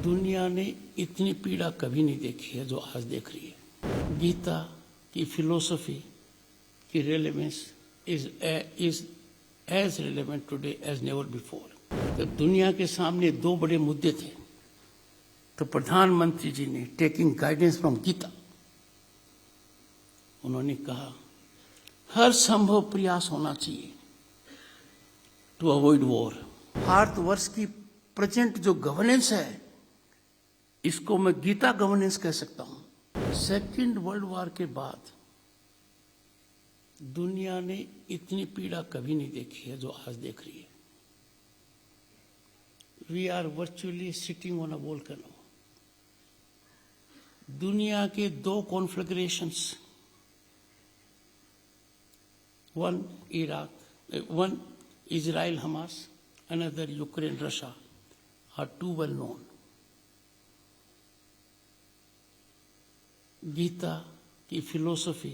दुनिया ने इतनी पीड़ा कभी नहीं देखी है जो आज देख रही है। गीता की फिलोसफी की relevance is as relevant today as never before. तो दुनिया के सामने दो बड़े मुद्दे थे, तो प्रधानमंत्री जी ने टेकिंग गाइडेंस फ्रॉम गीता, उन्होंने कहा हर संभव प्रयास होना चाहिए टू अवॉइड वॉर। भारतवर्ष की प्रेजेंट जो गवर्नेंस है, इसको मैं गीता गवर्नेंस कह सकता हूं। सेकेंड वर्ल्ड वॉर के बाद दुनिया ने इतनी पीड़ा कभी नहीं देखी है जो आज देख रही है। We are virtually sitting on a volcano. दुनिया के दो conflagrations, one Iraq, one Israel Hamas, another Ukraine Russia, are too well known. Gita की फिलोसफी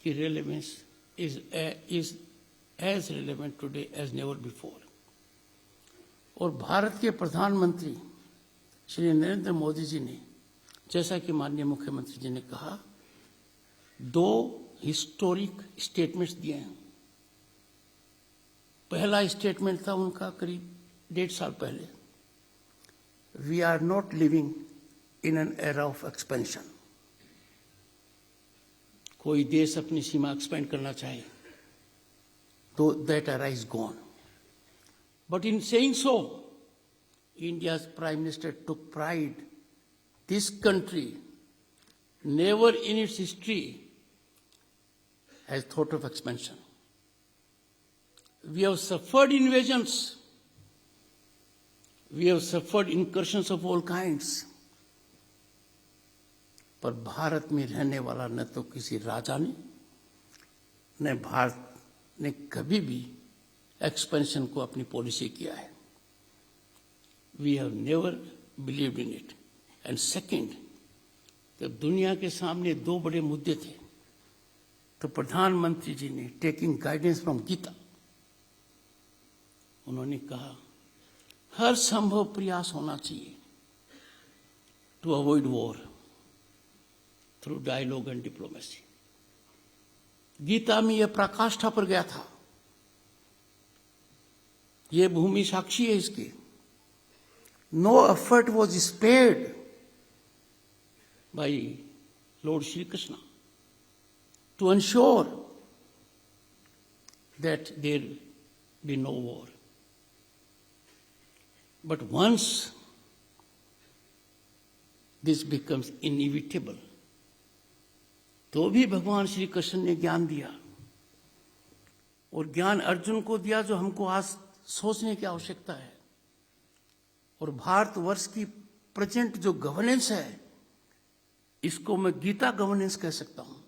की relevance is as relevant today as never before. और भारत के प्रधानमंत्री श्री नरेंद्र मोदी जी ने, जैसा कि माननीय मुख्यमंत्री जी ने कहा, दो हिस्टोरिक स्टेटमेंट्स दिए हैं। पहला स्टेटमेंट था उनका करीब 1.5 साल पहले, we are not living in an era of expansion. कोई देश अपनी सीमा एक्सपेंड करना चाहे तो that era is gone. But in saying so, India's prime minister took pride, this country never in its history has thought of expansion. We have suffered invasions. We have suffered incursions of all kinds. पर भारत में रहने वाला न तो किसी राजा ने, न भारत ने कभी भी एक्सपेंशन को अपनी पॉलिसी किया है। We have never believed in it. And second, जब दुनिया के सामने दो बड़े मुद्दे थे, तो प्रधानमंत्री जी ने टेकिंग गाइडेंस फ्रॉम गीता, उन्होंने कहा हर संभव प्रयास होना चाहिए to avoid war through dialogue and diplomacy. Gita में यह प्रकाष्ठा पर गया था, यह भूमि साक्षी है इसकी। No effort was spared by lord Shri Krishna to ensure that there be no war. But once this becomes inevitable, तो भी भगवान श्री कृष्ण ने ज्ञान दिया, और ज्ञान अर्जुन को दिया जो हमको आज सोचने की आवश्यकता है। और भारतवर्ष की प्रेजेंट जो गवर्नेंस है, इसको मैं गीता गवर्नेंस कह सकता हूं।